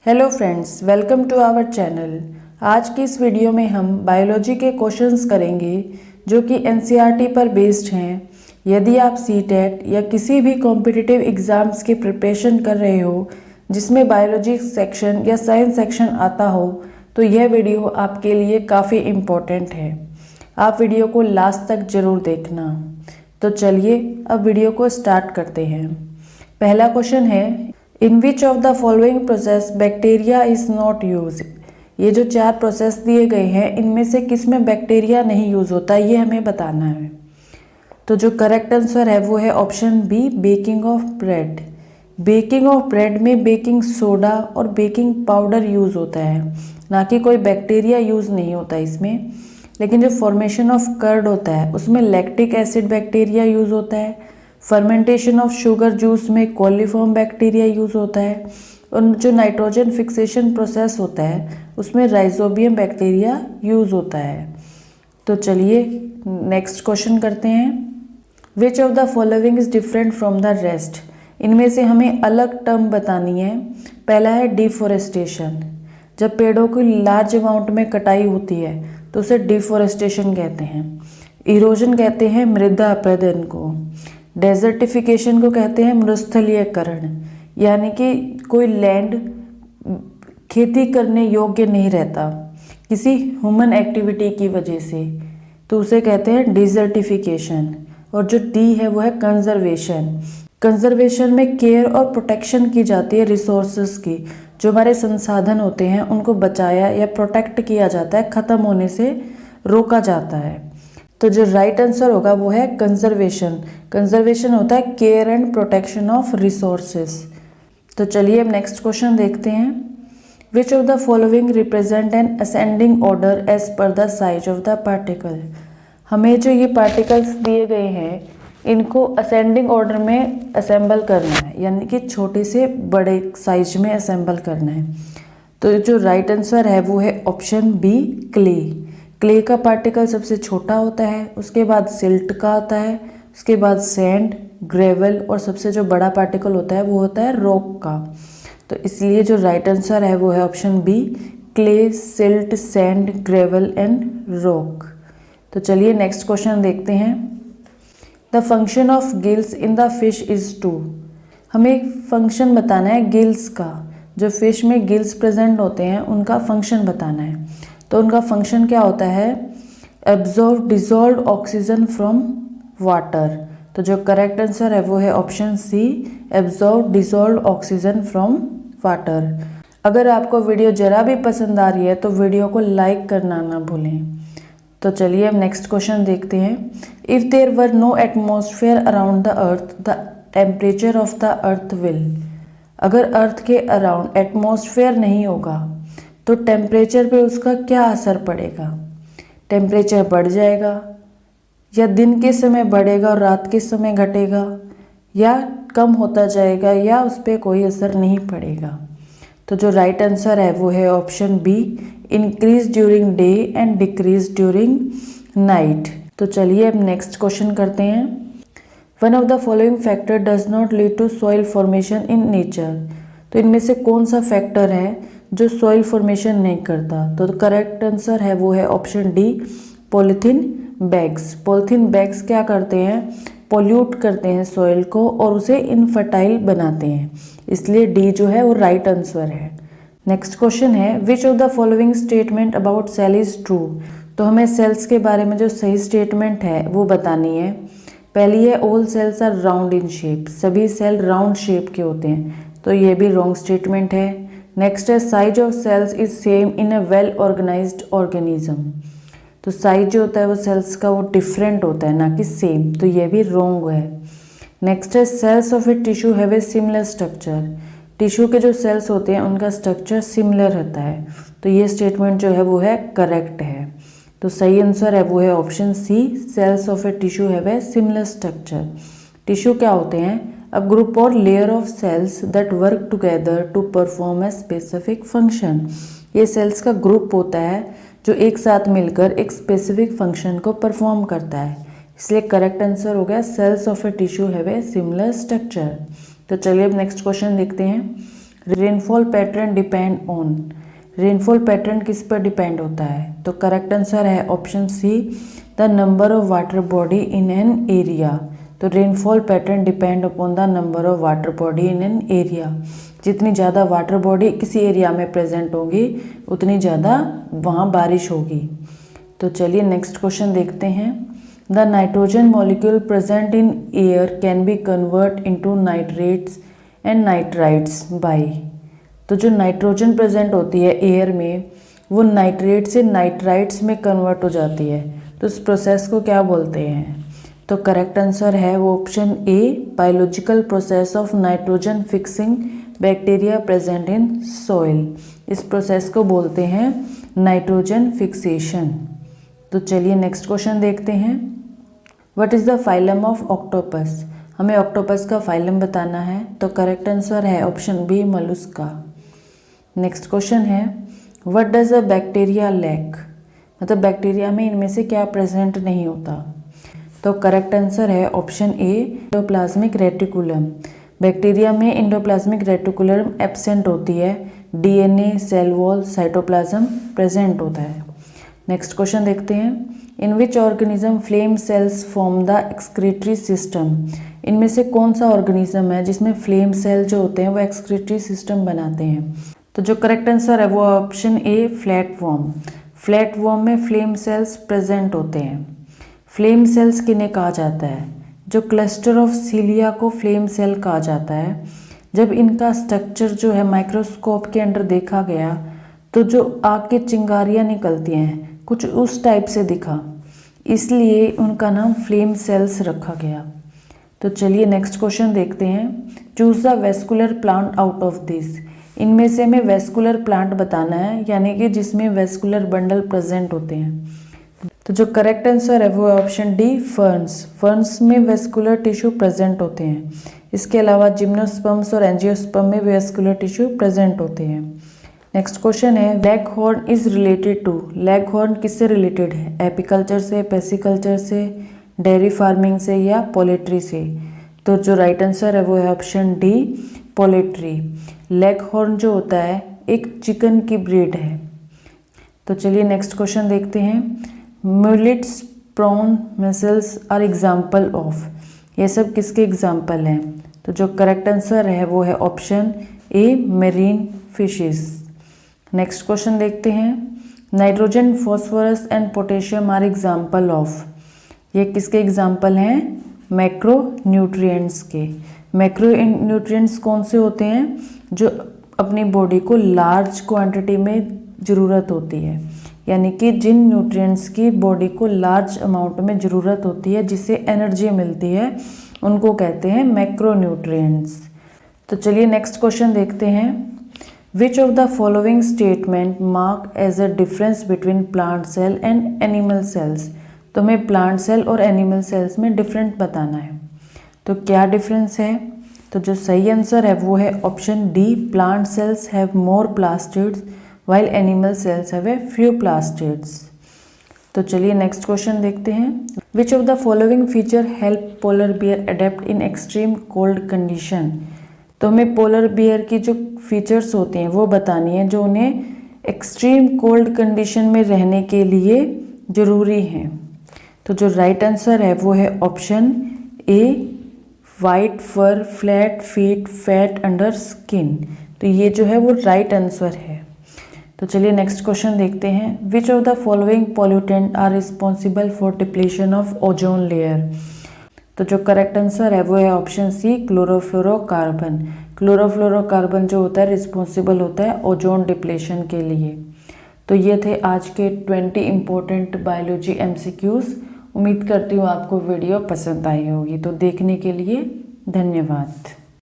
Hello friends, welcome to our channel. आज की इस वीडियो में हम बायोलॉजी के क्वेश्चंस करेंगे जो कि एनसीईआरटी पर बेस्ड हैं। यदि आप सीटेट या किसी भी कॉम्पिटिटिव एग्ज़ाम्स की प्रिपरेशन कर रहे हो जिसमें बायोलॉजी सेक्शन या साइंस सेक्शन आता हो तो यह वीडियो आपके लिए काफ़ी इम्पोर्टेंट है। आप वीडियो को लास्ट तक ज़रूर देखना। तो चलिए अब वीडियो को स्टार्ट करते हैं। पहला क्वेश्चन है, in which of the following process bacteria is not use. ये जो 4 प्रोसेस दिए गए हैं इनमें से किस में बैक्टीरिया नहीं यूज़ होता ये हमें बताना है। तो जो करेक्ट आंसर है वो है option B, baking of bread. Baking of bread में बेकिंग सोडा और बेकिंग पाउडर यूज़ होता है, ना कि कोई बैक्टीरिया यूज़ नहीं होता इसमें। लेकिन जो फॉर्मेशन ऑफ कर्ड होता है उसमें लैक्टिक एसिड बैक्टीरिया यूज़ होता है। फर्मेंटेशन ऑफ शुगर जूस में कोलिफॉर्म बैक्टीरिया यूज़ होता है। और जो नाइट्रोजन फिक्सेशन प्रोसेस होता है उसमें राइजोबियम बैक्टीरिया यूज़ होता है। तो चलिए नेक्स्ट क्वेश्चन करते हैं। Which of the following is different from the rest. इनमें से हमें अलग टर्म बतानी है। पहला है डिफॉरेस्टेशन। जब पेड़ों की लार्ज अमाउंट में कटाई होती है तो उसे डिफॉरेस्टेशन कहते हैं। इरोजन कहते हैं मृदा अपरदन को। डेजर्टिफिकेशन को कहते हैं मरुस्थलीकरण, यानी कि कोई लैंड खेती करने योग्य नहीं रहता किसी ह्यूमन एक्टिविटी की वजह से, तो उसे कहते हैं डिजर्टिफिकेशन। और जो डी है वो है कंजर्वेशन। कंजर्वेशन में केयर और प्रोटेक्शन की जाती है रिसोर्सेज की। जो हमारे संसाधन होते हैं उनको बचाया या प्रोटेक्ट किया जाता है, ख़त्म होने से रोका जाता है। तो जो राइट आंसर होगा वो है कंजर्वेशन। कंजर्वेशन होता है care and protection of resources. तो चलिए अब नेक्स्ट क्वेश्चन देखते हैं। Which of the following represent an ascending order as per the size of the particle. हमें जो ये पार्टिकल्स दिए गए हैं इनको असेंडिंग ऑर्डर में असेंबल करना है, यानी कि छोटे से बड़े साइज में असेंबल करना है। तो जो राइट आंसर है वो है ऑप्शन बी, क्ले। क्ले का पार्टिकल सबसे छोटा होता है, उसके बाद सिल्ट का आता है, उसके बाद सैंड, ग्रेवल और सबसे जो बड़ा पार्टिकल होता है वो होता है रॉक का। तो इसलिए जो राइट आंसर है वो है option B, clay, silt, sand, gravel and rock. तो चलिए नेक्स्ट क्वेश्चन देखते हैं। The function of gills in the fish is to. हमें एक फंक्शन बताना है गिल्स का। जो फिश में गिल्स प्रेजेंट होते हैं उनका फंक्शन बताना है। तो उनका फंक्शन क्या होता है, absorb dissolve oxygen from water. तो जो करेक्ट आंसर है वो है option C, absorb dissolve oxygen from water. अगर आपको वीडियो जरा भी पसंद आ रही है तो वीडियो को लाइक करना ना भूलें। तो चलिए अब नेक्स्ट क्वेश्चन देखते हैं। If there were no atmosphere around the earth the temperature of the earth will. अगर अर्थ के अराउंड एटमॉस्फेयर नहीं होगा तो टेम्परेचर पे उसका क्या असर पड़ेगा। टेम्परेचर बढ़ जाएगा या दिन के समय बढ़ेगा और रात के समय घटेगा, या कम होता जाएगा, या उस पर कोई असर नहीं पड़ेगा। तो जो राइट आंसर है वो है option B, increase during day and decrease during night. तो चलिए अब नेक्स्ट क्वेश्चन करते हैं। One of the following factor does not lead to soil formation in nature. तो इनमें से कौन सा फैक्टर है जो सॉइल फॉर्मेशन नहीं करता। तो करेक्ट आंसर है वो है option D, polythene bags. Polythene bags क्या करते हैं, पोल्यूट करते हैं सॉइल को और उसे इनफर्टाइल बनाते हैं, इसलिए डी जो है वो राइट आंसर है। नेक्स्ट क्वेश्चन है, which of the following statement about cell is true. तो हमें सेल्स के बारे में जो सही स्टेटमेंट है वो बतानी है। पहली है all cells are round in shape. सभी सेल राउंड शेप के होते हैं, तो ये भी रॉन्ग स्टेटमेंट है। नेक्स्ट है size of cells is same in a well organized organism. तो साइज जो होता है वो सेल्स का वो डिफरेंट होता है, ना कि सेम, तो ये भी रॉन्ग है। नेक्स्ट है cells of a tissue have a similar structure. Tissue के जो सेल्स होते हैं उनका स्ट्रक्चर सिमिलर रहता है, तो ये स्टेटमेंट जो है वो है करेक्ट है। तो सही आंसर है वो है option C, cells of a tissue have a similar structure. Tissue क्या होते हैं, a group or layer of cells that work together to perform a specific function। ये सेल्स का ग्रुप होता है जो एक साथ मिलकर एक स्पेसिफिक फंक्शन को परफॉर्म करता है, इसलिए करेक्ट आंसर हो गया cells of a tissue have a similar structure. तो चलिए अब नेक्स्ट क्वेश्चन देखते हैं। Rainfall pattern depend on, rainfall pattern किस पर डिपेंड होता है? तो करेक्ट आंसर है option C, the number of water body in an area. तो rainfall pattern depend upon the number of water body in an area. जितनी ज़्यादा water body किसी एरिया में प्रेजेंट होगी उतनी ज़्यादा वहाँ बारिश होगी। तो चलिए नेक्स्ट क्वेश्चन देखते हैं। The nitrogen molecule present in air can be convert into nitrates and nitrites by. तो जो नाइट्रोजन प्रेजेंट होती है एयर में वो नाइट्रेट से नाइट्राइट्स में कन्वर्ट हो जाती है। तो इस प्रोसेस को क्या बोलते हैं? तो करेक्ट आंसर है वो option A, biological process of nitrogen fixing bacteria present in soil. इस प्रोसेस को बोलते हैं नाइट्रोजन फिक्सेशन। तो चलिए नेक्स्ट क्वेश्चन देखते हैं। What is the phylum of octopus? हमें ऑक्टोपस का फाइलम बताना है। तो करेक्ट आंसर है option B, mollusca. Next question है, what does a bacteria lack? मतलब बैक्टीरिया में इनमें से क्या प्रेजेंट नहीं होता? तो करेक्ट आंसर है option A, endoplasmic reticulum. Bacteria में एंडोप्लाज्मिक रेटिकुलम एब्सेंट होती है, DNA, cell wall, cytoplasm present होता है। नेक्स्ट क्वेश्चन देखते हैं। In which organism flame cells form the excretory system? इनमें से कौन सा ऑर्गेनिज्म है जिसमें फ्लेम सेल जो होते हैं वो एक्सक्रीटरी सिस्टम बनाते हैं? तो जो करेक्ट आंसर है वो ऑप्शन ए, फ्लैटवर्म। फ्लैटवर्म में फ्लेम सेल्स प्रेजेंट होते हैं। फ्लेम सेल्स किन्हें कहा जाता है? जो क्लस्टर ऑफ सीलिया को फ्लेम सेल कहा जाता है। जब इनका स्ट्रक्चर जो है माइक्रोस्कोप के अंदर देखा गया तो जो आग की चिंगारियाँ निकलती हैं कुछ उस टाइप से दिखा, इसलिए उनका नाम फ्लेम सेल्स रखा गया। तो चलिए नेक्स्ट क्वेश्चन देखते हैं। Choose the vascular plant out of this. इनमें से हमें वेस्कुलर प्लांट बताना है, यानी कि जिसमें वेस्कुलर बंडल प्रेजेंट होते हैं। तो जो करेक्ट आंसर है वो है ऑप्शन डी, फर्न्स। फर्न्स में वेस्कुलर टिश्यू प्रेजेंट होते हैं। इसके अलावा जिम्नोस्पर्म्स और एंजियोस्पर्म में वेस्कुलर टिश्यू प्रेजेंट होते हैं। नेक्स्ट क्वेश्चन है, leghorn is related to. Leghorn किससे रिलेटेड है? एपीकल्चर से, पेसिकल्चर से, डेयरी फार्मिंग से या पोल्ट्री से? तो जो राइट आंसर है वो है ऑप्शन डी, पोल्ट्री। लेगहॉर्न जो होता है एक चिकन की ब्रीड है। तो चलिए नेक्स्ट क्वेश्चन देखते हैं। Mullets, prawn, mussels are example of. ये सब किसके एग्जाम्पल हैं? तो जो करेक्ट आंसर है वो है option A, marine fishes. Next question देखते हैं। Nitrogen, phosphorus and potassium are example of. ये किसके एग्जाम्पल हैं? मैक्रो न्यूट्रिएंट्स के। मैक्रो न्यूट्रिएंट्स कौन से होते हैं? जो अपनी बॉडी को लार्ज क्वांटिटी में ज़रूरत होती है, यानी कि जिन न्यूट्रिएंट्स की बॉडी को लार्ज अमाउंट में ज़रूरत होती है जिससे एनर्जी मिलती है उनको कहते हैं मैक्रो न्यूट्रिएंट्स। तो चलिए नेक्स्ट क्वेश्चन देखते हैं। Which of the following statement mark as a difference between plant cell and animal cells? तो हमें प्लांट सेल और एनिमल सेल्स में डिफरेंट बताना है। तो क्या डिफरेंस है? तो जो सही आंसर है वो है option D, plant cells have more plastids while animal cells have a few plastids। तो चलिए नेक्स्ट क्वेश्चन देखते हैं। Which of the following feature help polar bear adapt in extreme cold condition? तो हमें पोलर बियर की जो features होती हैं वो बतानी है जो उन्हें एक्सट्रीम कोल्ड कंडीशन में रहने के लिए ज़रूरी हैं। तो जो राइट आंसर है वो है option A, white fur, flat feet, fat under skin. तो ये जो है वो राइट आंसर है। तो चलिए नेक्स्ट क्वेश्चन देखते हैं। Which of the following pollutant are responsible for depletion of ozone layer? तो जो करेक्ट आंसर है वो है ऑप्शन सी, क्लोरोफ्लोरोकार्बन। क्लोरोफ्लोरोकार्बन जो होता है रिस्पॉन्सिबल होता है ओजोन डिप्लीशन के लिए। तो ये थे आज के 20 इम्पोर्टेंट बायोलॉजी MCQs। उम्मीद करती हूँ आपको वीडियो पसंद आई होगी। तो देखने के लिए धन्यवाद।